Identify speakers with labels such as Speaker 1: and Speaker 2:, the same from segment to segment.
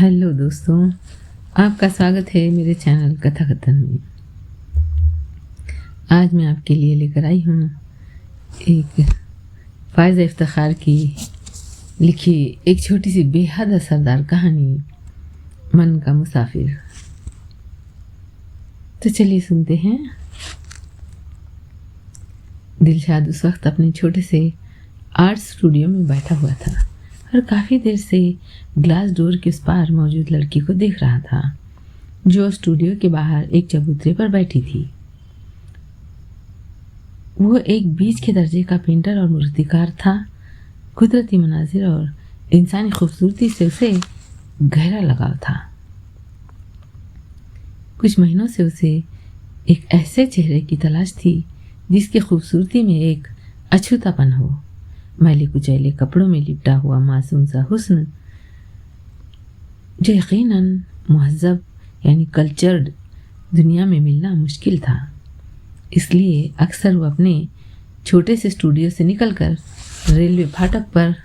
Speaker 1: Hello दोस्तों, आपका स्वागत है मेरे चैनल कथा कथन में। आज मैं आपके लिए लेकर आई हूँ एक फ़ायज़ इफ्तिखार की लिखी एक छोटी सी बेहद असरदार कहानी, मन का मुसाफिर। तो चलिए सुनते हैं। दिलशाद उस वक्त अपने छोटे से आर्ट स्टूडियो में बैठा हुआ था और काफ़ी देर से ग्लास डोर के उस पार मौजूद लड़की को देख रहा था, जो स्टूडियो के बाहर एक चबूतरे पर बैठी थी। वो एक बीच के दर्जे का पेंटर और मूर्तिकार था। कुदरती मनाजिर और इंसानी खूबसूरती से उसे गहरा लगाव था। कुछ महीनों से उसे एक ऐसे चेहरे की तलाश थी जिसकी खूबसूरती में एक अछूतापन हो। मैले कुचैले कपड़ों में लिपटा हुआ मासूम सा हुस्न, जो यकीनन मुहज़्ज़ब यानी कल्चर्ड दुनिया में मिलना मुश्किल था। इसलिए अक्सर वो अपने छोटे से स्टूडियो से निकलकर रेलवे फाटक पर,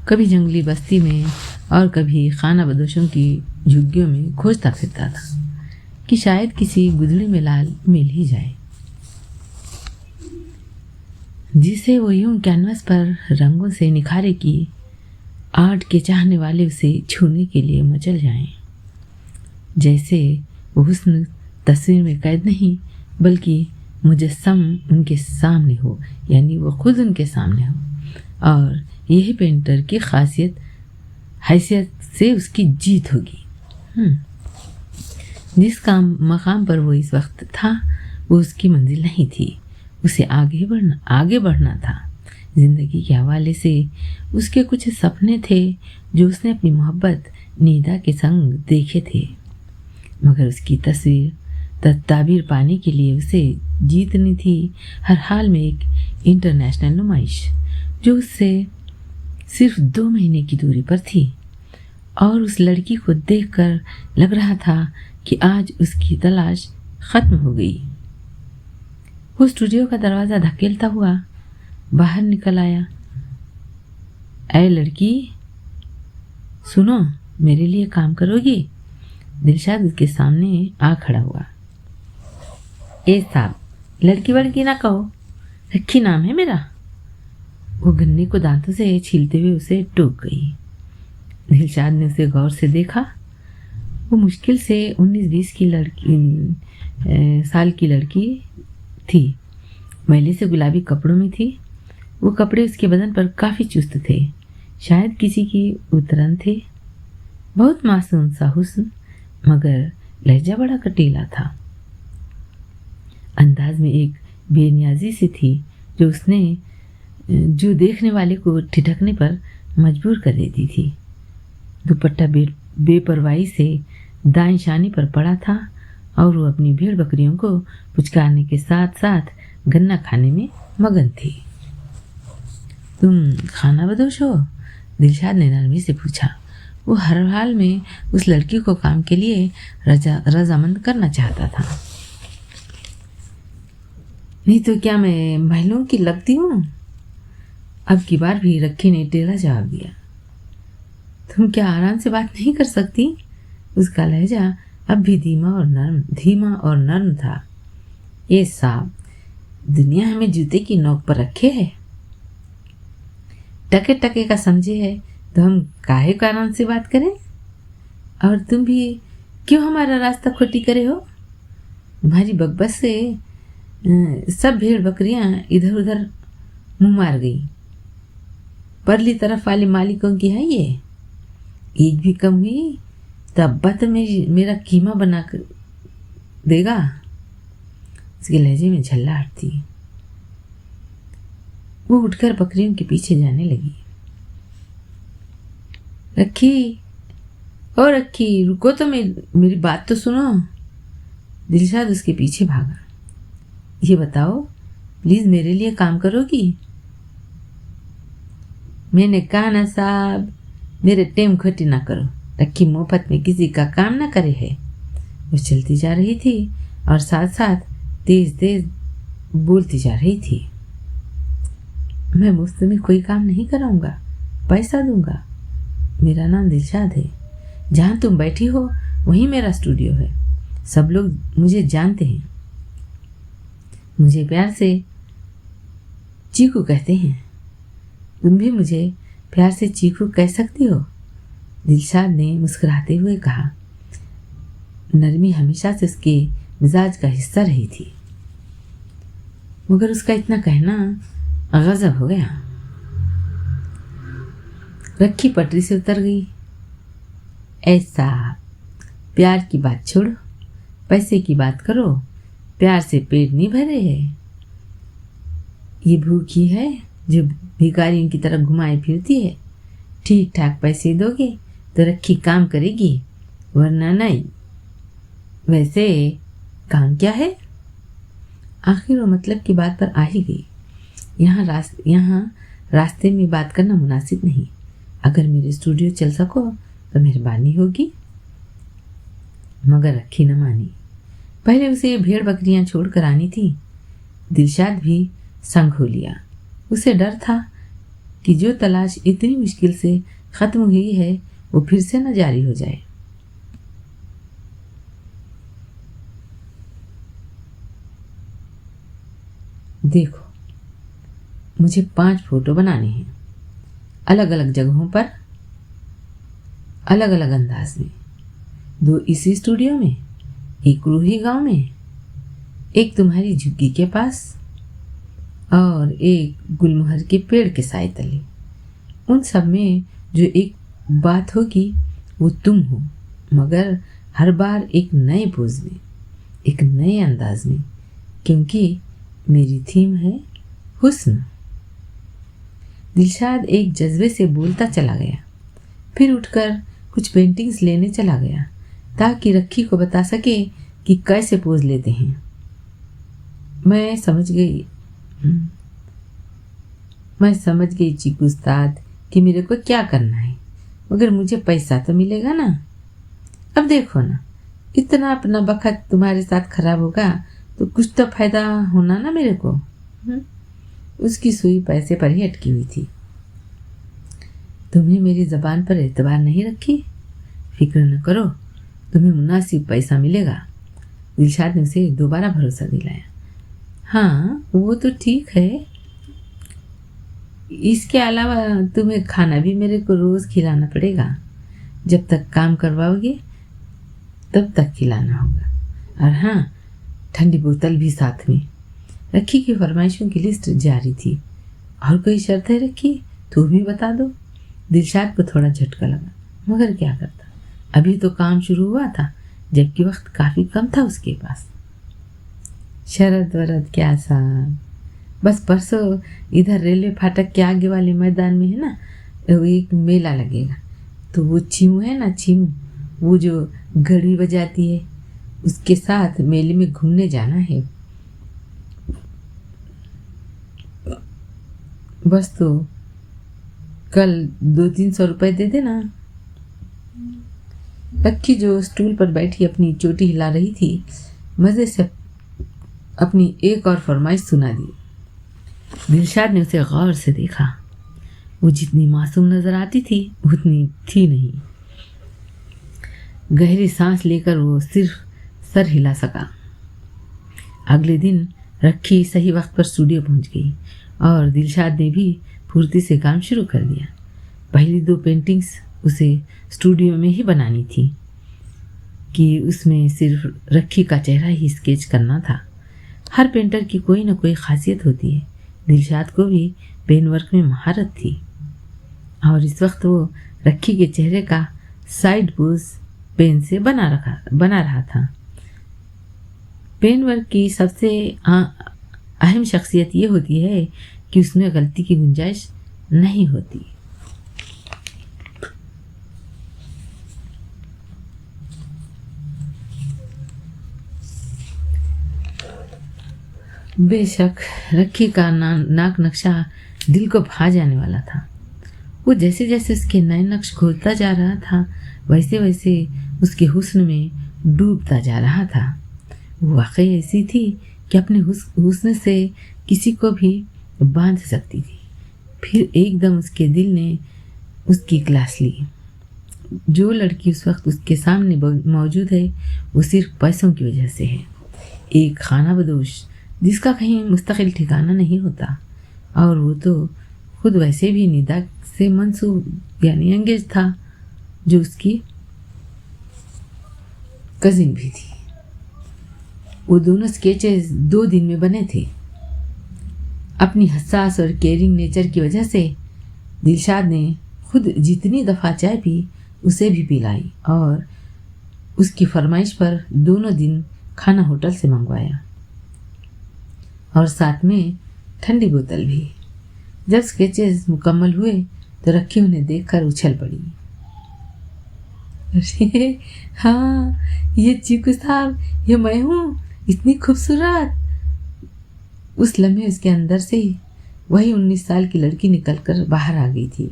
Speaker 1: कभी जंगली बस्ती में और कभी खाना बदोशों की झुग्गियों में खोजता फिरता था कि शायद किसी गुदड़ी में लाल मिल ही जाए, जिसे वो यूं कैनवस पर रंगों से निखारे कि आर्ट के चाहने वाले उसे छूने के लिए मचल जाएं। जैसे वो हुस्न तस्वीर में कैद नहीं बल्कि मुजस्सम उनके सामने हो, यानी वो खुद उनके सामने हो। और यही पेंटर की खासियत हैसियत से उसकी जीत होगी। जिस मकाम पर वो इस वक्त था वो उसकी मंजिल नहीं थी, उसे आगे बढ़ना था। जिंदगी के हवाले से उसके कुछ सपने थे जो उसने अपनी मोहब्बत नीदा के संग देखे थे, मगर उसकी ताबीर पाने के लिए उसे जीतनी थी हर हाल में एक इंटरनेशनल नुमाइश, जो उससे सिर्फ 2 महीने की दूरी पर थी। और उस लड़की को देखकर लग रहा था कि आज उसकी तलाश खत्म हो गई। वो स्टूडियो का दरवाज़ा धकेलता हुआ बाहर निकल आया। ऐ लड़की, सुनो, मेरे लिए काम करोगी? दिलशाद उसके सामने आ खड़ा हुआ। ए साहब, लड़की वड़की ना कहो, रखी नाम है मेरा। वो गन्ने को दांतों से छीलते हुए उसे टोक गई। दिलशाद ने उसे गौर से देखा। वो मुश्किल से 19-20 साल की लड़की थी। मैले से गुलाबी कपड़ों में थी। वो कपड़े उसके बदन पर काफ़ी चुस्त थे, शायद किसी की उतरन थे। बहुत मासूम सा हुस्न, मगर लहजा बड़ा कटीला था। अंदाज में एक बेनियाजी सी थी जो देखने वाले को ठिठकने पर मजबूर कर देती थी। दुपट्टा बेपरवाही से दाएं शानी पर पड़ा था और वो अपनी भेड़ बकरियों को पुचकारने के साथ साथ गन्ना खाने में मगन थी। तुम खाना बदोश हो? दिलशाद ने नरमी से पूछा। वो हर हाल में उस लड़की को काम के लिए रजामंद करना चाहता था। नहीं तो क्या मैं महिलाओं की लगती हूँ? अब की बार भी रखी ने टेढ़ा जवाब दिया। तुम क्या आराम से बात नहीं कर सकती? उसका लहजा अब भी धीमा और नर्म था। ये साहब, दुनिया हमें जूते की नोक पर रखे है। टके टके का समझे है तो हम काहे कारण से बात करें? और तुम भी क्यों हमारा रास्ता खोटी करे हो? तुम्हारी बकबक से सब भेड़ बकरियां इधर उधर मुंह मार गई। परली तरफ वाले मालिकों की है ये। एक भी कम हुई तो अब्बा तो मेरा कीमा बना कर देगा। उसके लहजे में झल्लाहट थी। वो उठकर बकरियों के पीछे जाने लगी। रखी, रुको तो मेरी बात तो सुनो। दिलशाद उसके पीछे भागा। ये बताओ, प्लीज मेरे लिए काम करोगी? मैंने कहा ना साहब, मेरे टेम खोटी ना करो। रखी मोहब्बत में किसी का काम ना करे है। वो चलती जा रही थी और साथ साथ तेज तेज बोलती जा रही थी। मैं मुफ्त में कोई काम नहीं कराऊंगा, पैसा दूंगा। मेरा नाम दिलशाद है। जहाँ तुम बैठी हो वहीं मेरा स्टूडियो है। सब लोग मुझे जानते हैं। मुझे प्यार से चीकू कहते हैं। तुम भी मुझे प्यार से चीकू कह सकती हो। दिलशाद ने मुस्कुराते हुए कहा। नरमी हमेशा से उसके मिजाज का हिस्सा रही थी, मगर उसका इतना कहना गजब हो गया। रखी पटरी से उतर गई। ऐसा प्यार की बात छोड़ो, पैसे की बात करो। प्यार से पेट नहीं भरे है। ये भूखी है जो भिखारियों की तरह घुमाए फिरती है। ठीक ठाक पैसे दोगे तो रखी काम करेगी, वरना नहीं। वैसे काम क्या है? आखिर वो मतलब की बात पर आ ही गई। यहाँ रास्ते में बात करना मुनासिब नहीं। अगर मेरे स्टूडियो चल सको तो मेहरबानी होगी। मगर रखी न मानी। पहले उसे भेड़ बकरियां छोड़कर आनी थी। दिलशाद भी संग हो लिया। उसे डर था कि जो तलाश इतनी मुश्किल से ख़त्म हुई है वो फिर से न जारी हो जाए। देखो, मुझे 5 फोटो बनाने हैं, अलग अलग जगहों पर, अलग अलग अंदाज में। 2 इसी स्टूडियो में, 1 रूही गांव में, 1 तुम्हारी झुग्गी के पास और 1 गुलमोहर के पेड़ के साए तले। उन सब में जो एक बात होगी वो तुम हो, मगर हर बार एक नए पोज में, एक नए अंदाज में, क्योंकि मेरी थीम है हुस्न। दिलशाद एक जज्बे से बोलता चला गया। फिर उठकर कुछ पेंटिंग्स लेने चला गया ताकि रखी को बता सके कि कैसे पोज लेते हैं। मैं समझ गई चीकू उस्ताद कि मेरे को क्या करना है, मगर मुझे पैसा तो मिलेगा ना। अब देखो ना, इतना अपना वक्त तुम्हारे साथ खराब होगा तो कुछ तो फायदा होना ना मेरे को। उसकी सुई पैसे पर ही अटकी हुई थी। तुमने मेरी ज़बान पर एतबार नहीं रखी। फिक्र न करो, तुम्हें मुनासिब पैसा मिलेगा। दिलशाद ने उसे दोबारा भरोसा दिलाया। हाँ, वो तो ठीक है। इसके अलावा तुम्हें खाना भी मेरे को रोज़ खिलाना पड़ेगा। जब तक काम करवाओगे तब तक खिलाना होगा। और हाँ, ठंडी बोतल भी साथ में। रखी की फरमाइशों की लिस्ट जारी थी। और कोई शर्त है रखी तो भी बता दो। दिलशाद को थोड़ा झटका लगा, मगर क्या करता, अभी तो काम शुरू हुआ था, जबकि वक्त काफ़ी कम था उसके पास। शरद वरद क्या साहब, बस परसों इधर रेलवे फाटक के आगे वाले मैदान में है ना, एक मेला लगेगा। तो वो चीमू है ना, चीमू, वो जो घड़ी बजाती है, उसके साथ मेले में घूमने जाना है। बस तो कल 200-300 रुपए दे देना। लक्की जो स्टूल पर बैठी अपनी चोटी हिला रही थी, मज़े से अपनी एक और फरमाइश सुना दी। दिलशाद ने उसे गौर से देखा। वो जितनी मासूम नजर आती थी उतनी थी नहीं। गहरी सांस लेकर वो सिर्फ सर हिला सका। अगले दिन रखी सही वक्त पर स्टूडियो पहुंच गई और दिलशाद ने भी फुर्ती से काम शुरू कर दिया। पहली 2 पेंटिंग्स उसे स्टूडियो में ही बनानी थी कि उसमें सिर्फ रखी का चेहरा ही स्केच करना था। हर पेंटर की कोई ना कोई खासियत होती है। दिलशाद को भी पेन वर्क में महारत थी और इस वक्त वो रखी के चेहरे का साइड पोज पेन से बना रहा था। पेन वर्क की सबसे अहम शख्सियत ये होती है कि उसमें गलती की गुंजाइश नहीं होती। बेशक रखी का नाक नक्शा दिल को भा जाने वाला था। वो जैसे जैसे उसके नए नक्श खोलता जा रहा था, वैसे वैसे उसके हुस्न में डूबता जा रहा था। वो वाकई ऐसी थी कि अपने हुस्न से किसी को भी बांध सकती थी। फिर एकदम उसके दिल ने उसकी क्लास ली। जो लड़की उस वक्त उसके सामने मौजूद है वो सिर्फ पैसों की वजह से है। एक खाना बदोश जिसका कहीं मुस्तकिल ठिकाना नहीं होता, और वो तो खुद वैसे भी निदा से मंसूब यानी एंगेज था, जो उसकी कजिन भी थी। वो दोनों स्केचेस 2 दिन में बने थे। अपनी हसास और केयरिंग नेचर की वजह से दिलशाद ने खुद जितनी दफ़ा चाय पी उसे भी पिलाई, और उसकी फरमाइश पर दोनों दिन खाना होटल से मंगवाया, और साथ में ठंडी बोतल भी। जब स्केचेस मुकम्मल हुए तो रखी उन्हें देखकर उछल पड़ी। अरे हाँ, ये चीकू साहब, ये मैं हूँ, इतनी खूबसूरत। उस लम्हे उसके अंदर से ही वही 19 साल की लड़की निकलकर बाहर आ गई थी,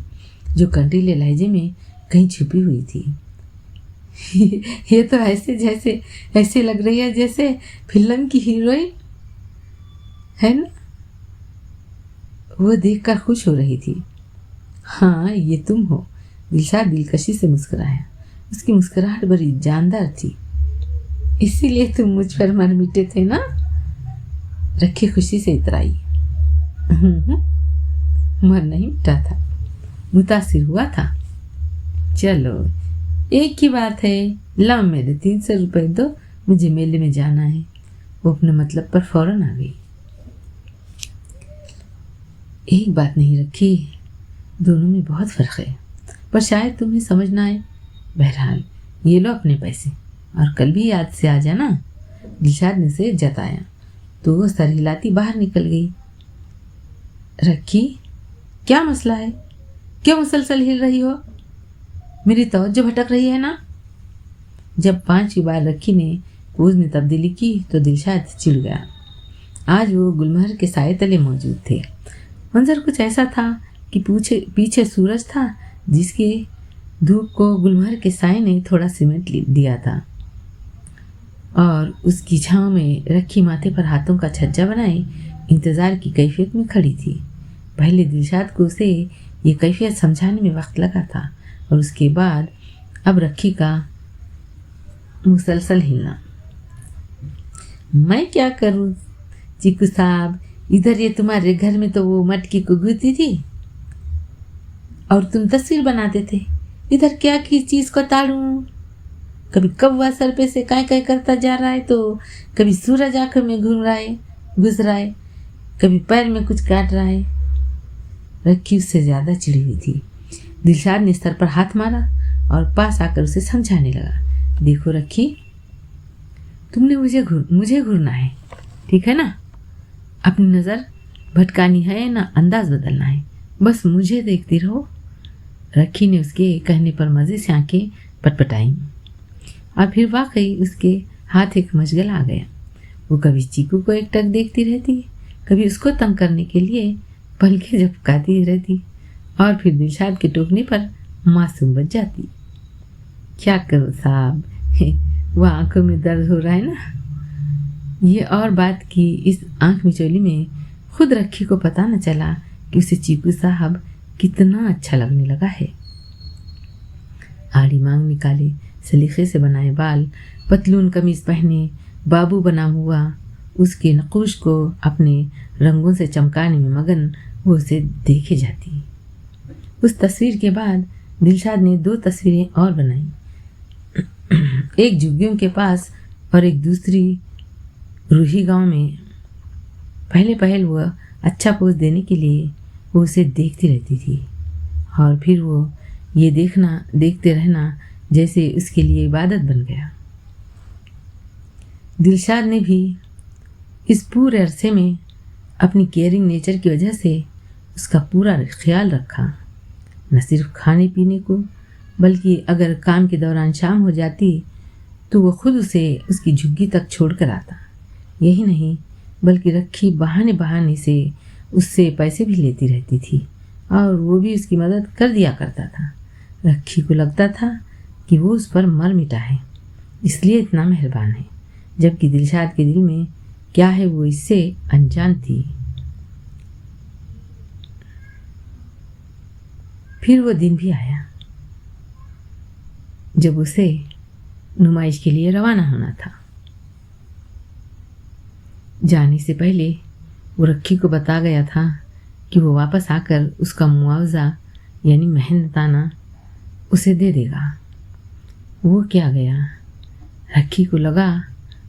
Speaker 1: जो कंटीले लहजे में कहीं छुपी हुई थी। ये तो ऐसे लग रही है जैसे फिल्म की हीरोइन है ना। वो देखकर खुश हो रही थी। हाँ, ये तुम हो। दिलशाद दिलकशी से मुस्कुराया। उसकी मुस्कुराहट बड़ी जानदार थी। इसीलिए तुम मुझ पर मर मिटे थे ना। रखी खुशी से इतराई। मर नहीं मिटा था, मुतासिर हुआ था। चलो, एक ही बात है, लाओ मेरे 300 रुपए दो, मुझे मेले में जाना है। वो अपने मतलब पर फौरन आ गई। एक बात नहीं रखी, दोनों में बहुत फर्क है, पर शायद तुम्हें समझ ना आए। बहरहाल ये लो अपने पैसे, और कल भी याद से आ जाना। दिलशाद ने से जताया तो वो सर हिलाती बाहर निकल गई। रखी, क्या मसला है? क्यों मुसलसल हिल रही हो? मेरी तवज्जो भटक रही है ना। जब 5वीं बार रखी ने पोज में तब्दीली की तो दिलशाद चिढ़ गया। आज वो गुलमहर के साए तले मौजूद थे। मंजर कुछ ऐसा था कि पीछे सूरज था, जिसके धूप को गुलमहर के साए ने थोड़ा सिमट दिया था, और उसकी छांव में रखी माथे पर हाथों का छज्जा बनाए इंतज़ार की कैफियत में खड़ी थी। पहले दिलशाद को उसे ये कैफियत समझाने में वक्त लगा था, और उसके बाद अब रखी का मुसलसल हिलना। मैं क्या करूं चीकू साहब, इधर ये तुम्हारे घर में तो वो मटकी कुगुती थी और तुम तस्वीर बनाते थे, इधर क्या की चीज़ को ताड़ूं। कभी कौवा सर पे से काय करता जा रहा है, तो कभी सूरज आंखों में घुस रहा है, कभी पैर में कुछ काट रहा है। रखी उससे ज़्यादा चिड़ी हुई थी। दिलशाद ने सर पर हाथ मारा और पास आकर उसे समझाने लगा। देखो रखी, तुमने मुझे घूरना है, ठीक है ना। अपनी नज़र भटकानी है ना, अंदाज बदलना है, बस मुझे देखती रहो। रखी ने उसके कहने पर मज़े से आंखें पटपटाई, और फिर वाकई उसके हाथ एक मशगल आ गया। वो कभी चीकू को एकटक देखती रहती, कभी उसको तंग करने के लिए पलकें झपकाती रहती, और फिर दिलशाद के टोकने पर मासूम बच जाती। क्या करो साहब, वो आंखों में दर्द हो रहा है ना। ये और बात कि इस आंख मिचौली में खुद रखी को पता न चला कि उसे चीकू साहब कितना अच्छा लगने लगा है। आड़ी मांग निकाले, सलीखे से बनाए बाल, पतलून कमीज पहने, बाबू बना हुआ, उसके नक़ूश को अपने रंगों से चमकाने में मगन वो उसे देखे जाती। उस तस्वीर के बाद दिलशाद ने 2 तस्वीरें और बनाई, एक झुग्गियों के पास और एक दूसरी रूही गांव में। पहले वह अच्छा पोज देने के लिए वो उसे देखती रहती थी, और फिर वो ये देखते रहना जैसे उसके लिए इबादत बन गया। दिलशाद ने भी इस पूरे अरसे में अपनी केयरिंग नेचर की वजह से उसका पूरा ख्याल रखा। न सिर्फ खाने पीने को, बल्कि अगर काम के दौरान शाम हो जाती तो वो खुद उसे उसकी झुग्गी तक छोड़ कर आता। यही नहीं, बल्कि रखी बहाने से उससे पैसे भी लेती रहती थी, और वो भी उसकी मदद कर दिया करता था। रखी को लगता था कि वो उस पर मर मिटा है, इसलिए इतना मेहरबान है, जबकि दिलशाद के दिल में क्या है वो इससे अनजान थी। फिर वो दिन भी आया। जब उसे नुमाइश के लिए रवाना होना था। जाने से पहले वो रखी को बता गया था कि वो वापस आकर उसका मुआवजा यानी मेहनताना उसे दे देगा। वो क्या गया, रखी को लगा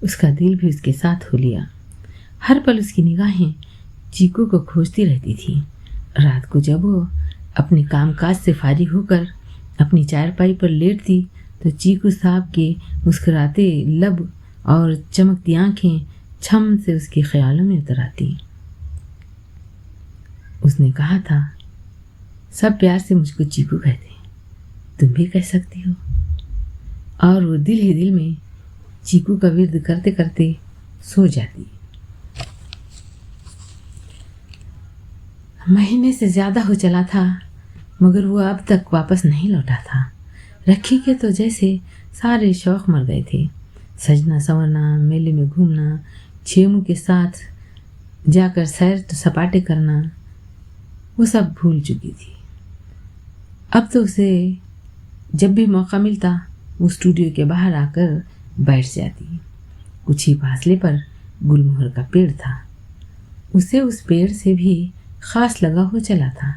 Speaker 1: उसका दिल भी उसके साथ हो लिया। हर पल उसकी निगाहें चीकू को खोजती रहती थी। रात को जब वो अपने कामकाज से फारिग होकर अपनी चारपाई पर लेटती तो चीकू साहब के मुस्कुराते लब और चमकती आंखें छम से उसके ख्यालों में उतर आती। उसने कहा था, सब प्यार से मुझको चीकू कहते हैं, तुम भी कह सकती हो। और वो दिल ही दिल में चीकू का विर्द करते करते सो जाती। महीने से ज़्यादा हो चला था मगर वो अब तक वापस नहीं लौटा था। रखी के तो जैसे सारे शौक़ मर गए थे। सजना संवरना, मेले में घूमना, छेमू के साथ जाकर सैर सपाटे करना, वो सब भूल चुकी थी। अब तो उसे जब भी मौका मिलता वो स्टूडियो के बाहर आकर बैठ जाती। कुछ ही फासले पर गुलमोहर का पेड़ था। उसे उस पेड़ से भी खास लगा हो चला था।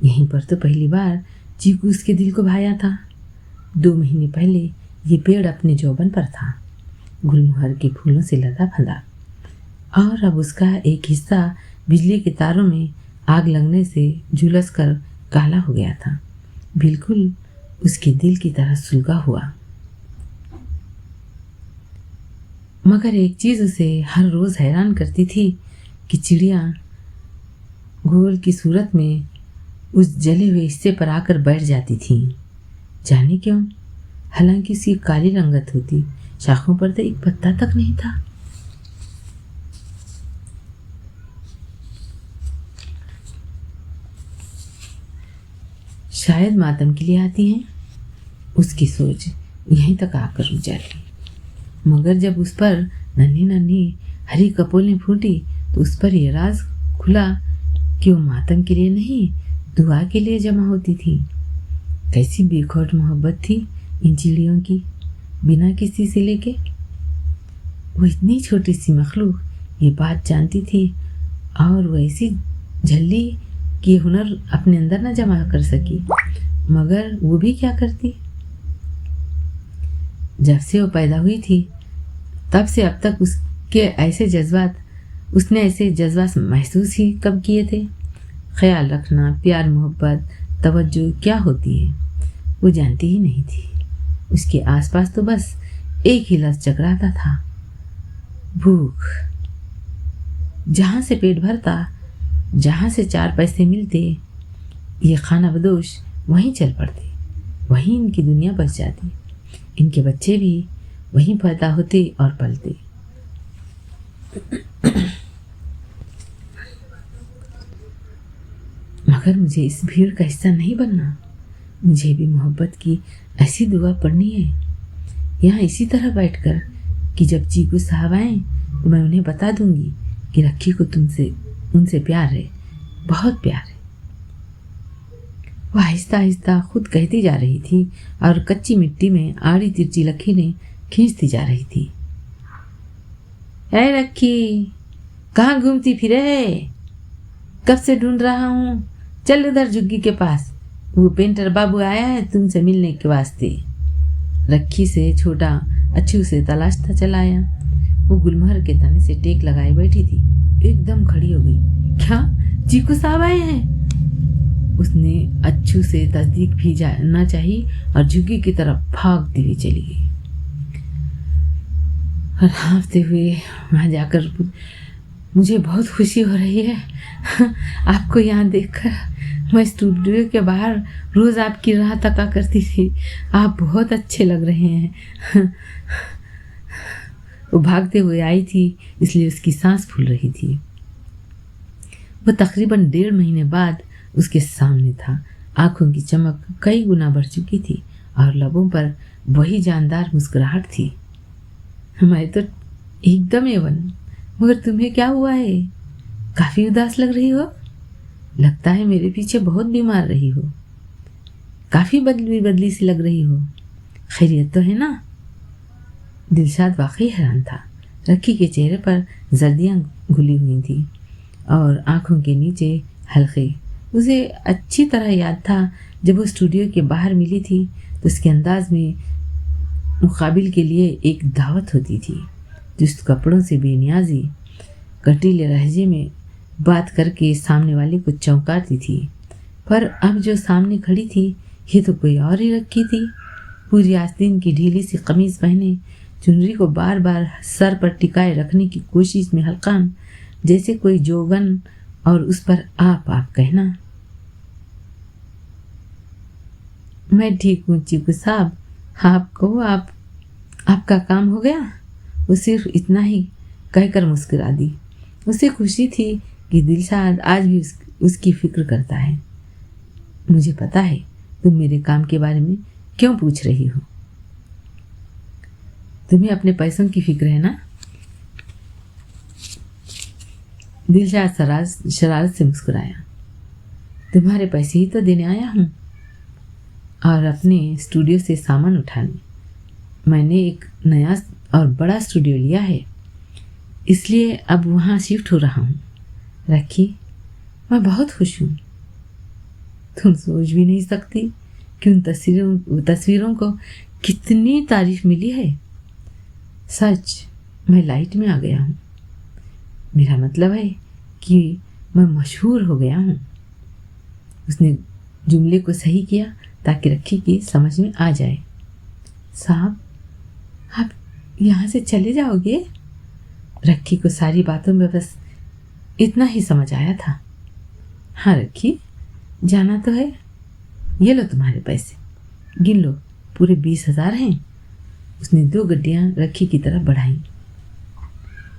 Speaker 1: यहीं पर तो पहली बार चीकू उसके दिल को भाया था। 2 महीने पहले ये पेड़ अपने जौबन पर था, गुलमोहर के फूलों से लदा फंदा, और अब उसका एक हिस्सा बिजली के तारों में आग लगने से झुलस कर काला हो गया था, बिल्कुल उसके दिल की तरह सुलगा हुआ। मगर एक चीज़ उसे हर रोज़ हैरान करती थी कि चिड़िया गोल की सूरत में उस जले हुए हिस्से पर आकर बैठ जाती थी। जाने क्यों, हालांकि उसकी काली रंगत होती, शाखों पर तो एक पत्ता तक नहीं था। शायद मातम के लिए आती हैं, उसकी सोच यहीं तक आकर रुक जाती। मगर जब उस पर नन्ही नन्ही हरी कपोलें फूटी तो उस पर यह राज खुला कि वो मातम के लिए नहीं, दुआ के लिए जमा होती थी। कैसी बेखौफ मोहब्बत थी इन चिड़ियों की, बिना किसी से लेके। वो इतनी छोटी सी मखलूक ये बात जानती थी और वो ऐसी झल्ली कि हुनर अपने अंदर न जमा कर सकी। मगर वो भी क्या करती। जब से वो पैदा हुई थी तब से अब तक उसने ऐसे जज्बात महसूस ही कब किए थे। ख्याल रखना, प्यार मोहब्बत, तवज्जो क्या होती है वो जानती ही नहीं थी। उसके आसपास तो बस एक ही लफ्ज़ चकराता था, भूख। जहाँ से पेट भरता, जहाँ से 4 पैसे मिलते, ये खाना बदोश वहीं चल पड़ते, वहीं इनकी दुनिया बच जाती। इनके बच्चे भी वहीं पैदा होते और पलते। मगर मुझे इस भीड़ का हिस्सा नहीं बनना। मुझे भी मोहब्बत की ऐसी दुआ पढ़नी है, यहाँ इसी तरह बैठकर कि जब चीकू साहब आए तो मैं उन्हें बता दूंगी कि रखी को उनसे प्यार है, बहुत प्यार है। वह आहिस्ता आहिस्ता खुद कहती जा रही थी और कच्ची मिट्टी में आड़ी तिरछी लकीरें खींचती जा रही थी। ऐ रखी, कहाँ घूमती फिरे है? कब से ढूंढ रहा हूँ। चल उधर जुग्गी के पास, वो पेंटर बाबू आया है तुमसे मिलने के वास्ते। रखी से छोटा अच्छू से तलाशता चला आया। वो गुलमोहर के तने से टेक लगाए बैठी थी, एकदम खड़ी हो गई। क्या चीकू साहब आए हैं? उसने अच्छू से तस्दीक भी ना चाही और जुग्गी की तरफ भागती हुई चली गई। और हाँफते हुए वहाँ जाकर मुझे बहुत खुशी हो रही है आपको यहाँ देखकर। मैं स्टूडियो के बाहर रोज़ आपकी राह तका करती थी, आप बहुत अच्छे लग रहे हैं। वो भागते हुए आई थी इसलिए उसकी सांस फूल रही थी। वो तकरीबन 1.5 महीने बाद उसके सामने था। आंखों की चमक कई गुना बढ़ चुकी थी और लबों पर वही जानदार मुस्कुराहट थी। मैं तो एकदम एवन, मगर तुम्हें क्या हुआ है? काफ़ी उदास लग रही हो। लगता है मेरे पीछे बहुत बीमार रही हो। काफ़ी बदली बदली सी लग रही हो। खैरियत तो है ना? दिलशाद वाकई हैरान था। रक्की के चेहरे पर जर्दियाँ घुली हुई थी और आंखों के नीचे हल्के। उसे अच्छी तरह याद था जब वो स्टूडियो के बाहर मिली थी तो उसके अंदाज में मुकाबिल के लिए एक दावत होती थी। जिस कपड़ों से बेनियाजी कटीले लहजे में बात करके सामने वाले को चौंकाती थी। पर अब जो सामने खड़ी थी ये तो कोई और ही रखी थी। पूरी आस्तीन की ढीली सी कमीज पहने, चुनरी को बार बार सर पर टिकाए रखने की कोशिश में हल्कान, जैसे कोई जोगन और उस पर आप कहना। मैं ठीक हूँ चीकू साहब, आप कहो, आपका काम हो गया? वो सिर्फ इतना ही कहकर मुस्कुरा दी। उसे खुशी थी कि दिलशाद आज भी उसकी फिक्र करता है। मुझे पता है तुम मेरे काम के बारे में क्यों पूछ रही हो। तुम्हें अपने पैसों की फिक्र है ना? दिलशाद शरारत से मुस्कुराया। तुम्हारे पैसे ही तो देने आया हूँ और अपने स्टूडियो से सामान उठाने। मैंने एक नया और बड़ा स्टूडियो लिया है, इसलिए अब वहाँ शिफ्ट हो रहा हूँ। रखी, मैं बहुत खुश हूँ। तुम सोच भी नहीं सकती कि उन तस्वीरों को कितनी तारीफ मिली है। सच, मैं लाइट में आ गया हूँ। मेरा मतलब है कि मैं मशहूर हो गया हूँ। उसने जुमले को सही किया ताकि रखी की समझ में आ जाए। साहब, आप यहाँ से चले जाओगे? रखी को सारी बातों में बस इतना ही समझ आया था। हाँ रखी, जाना तो है। ये लो तुम्हारे पैसे, गिन लो, पूरे 20,000 हैं। उसने 2 गड्डियाँ रखी की तरफ बढ़ाई।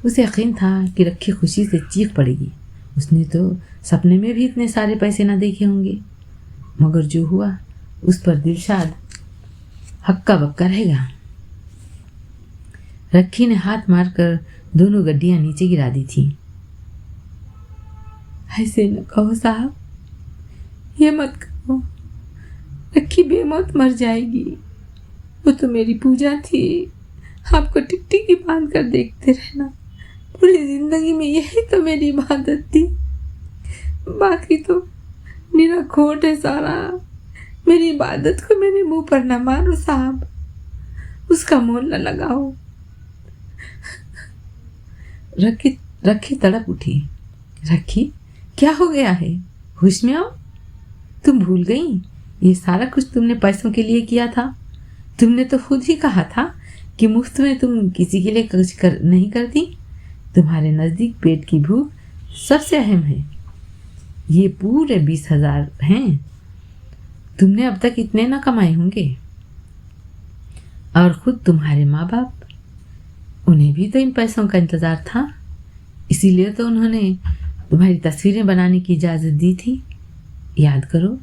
Speaker 1: उसे यकीन था कि रखी खुशी से चीख पड़ेगी। उसने तो सपने में भी इतने सारे पैसे ना देखे होंगे। मगर जो हुआ उस पर दिलशाद हक्का बक्का रहेगा। रखी ने हाथ मारकर दोनों गड्डियां नीचे गिरा दी थी। ऐसे न कहो साहब, ये मत कहो। रखी बेमौत मर जाएगी। वो तो मेरी पूजा थी। आपको टिकटिकी बांध कर देखते रहना, पूरी जिंदगी में यही तो मेरी इबादत थी। बाकी तो निरा खोट है सारा। मेरी इबादत को मेरे मुंह पर न मारो साहब, उसका मोल न लगाओ। रखी तड़प उठी। रखी, क्या हो गया है? होश में आओ। तुम भूल गई ये सारा कुछ तुमने पैसों के लिए किया था। तुमने तो खुद ही कहा था कि मुफ्त में तुम किसी के लिए कुछ नहीं करती। तुम्हारे नज़दीक पेट की भूख सबसे अहम है। ये पूरे 20,000 हैं। तुमने अब तक इतने ना कमाए होंगे। और खुद तुम्हारे माँ बाप, उन्हें भी तो इन पैसों का इंतज़ार था। इसीलिए तो उन्होंने तुम्हारी तस्वीरें बनाने की इजाज़त दी थी। याद करो,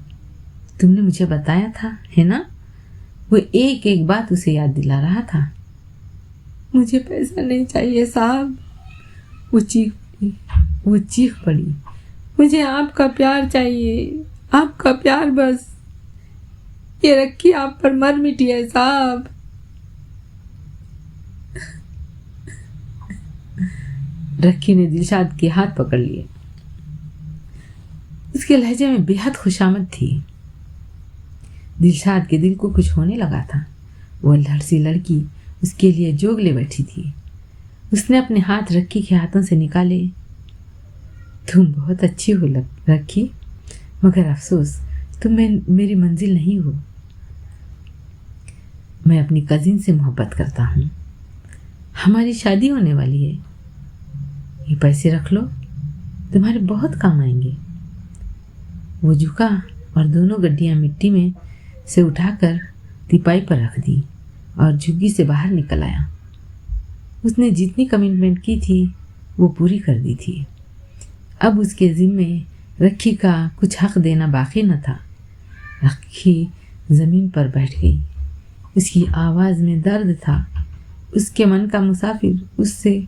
Speaker 1: तुमने मुझे बताया था, है ना? वो एक एक बात उसे याद दिला रहा था। मुझे पैसा नहीं चाहिए साहब, वो चीख पड़ी। मुझे आपका प्यार चाहिए, आपका प्यार बस। ये रखी आप पर मर मिटी है साहब। रखी ने दिलशाद के हाथ पकड़ लिए। उसके लहजे में बेहद खुशामद थी। दिलशाद के दिल को कुछ होने लगा था। वो अल्हड़ सी लड़की उसके लिए जोगले बैठी थी। उसने अपने हाथ रखी के हाथों से निकाले। तुम बहुत अच्छी हो रखी, मगर अफसोस तुम मेरी मंजिल नहीं हो। मैं अपनी कजिन से मोहब्बत करता हूँ। हमारी शादी होने वाली है। ये पैसे रख लो, तुम्हारे बहुत काम आएंगे। वो झुका और दोनों गड्डियाँ मिट्टी में से उठाकर तिपाई पर रख दी और झुग्गी से बाहर निकल आया। उसने जितनी कमिटमेंट की थी वो पूरी कर दी थी। अब उसके ज़िम्मे रखी का कुछ हक देना बाकी न था। रखी ज़मीन पर बैठ गई। उसकी आवाज़ में दर्द था। उसके मन का मुसाफिर उससे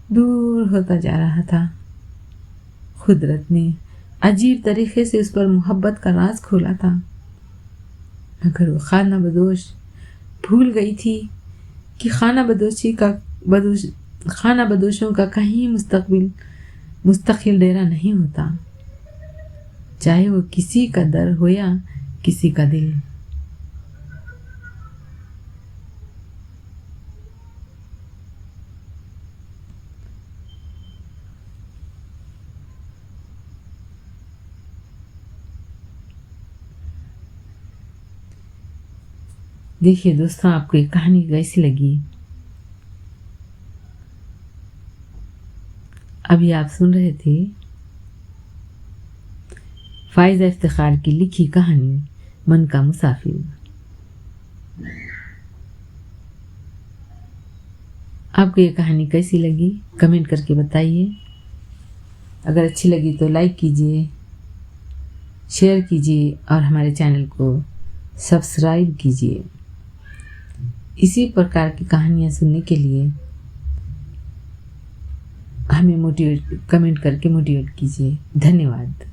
Speaker 1: दूर होता जा रहा था। कुदरत ने अजीब तरीके से उस पर मोहब्बत का राज खोला था, मगर वो खाना बदोश भूल गई थी कि खाना बदोशों का कहीं मुस्तकिल डेरा नहीं होता, चाहे वो किसी का दर हो या किसी का दिल। देखिए दोस्तों, आपको ये कहानी कैसी लगी? अभी आप सुन रहे थे फाइज़ा इफ्तिखार की लिखी कहानी मन का मुसाफिर। आपको ये कहानी कैसी लगी कमेंट करके बताइए। अगर अच्छी लगी तो लाइक कीजिए, शेयर कीजिए और हमारे चैनल को सब्सक्राइब कीजिए। इसी प्रकार की कहानियाँ सुनने के लिए हमें कमेंट करके मोटिवेट कीजिए। धन्यवाद।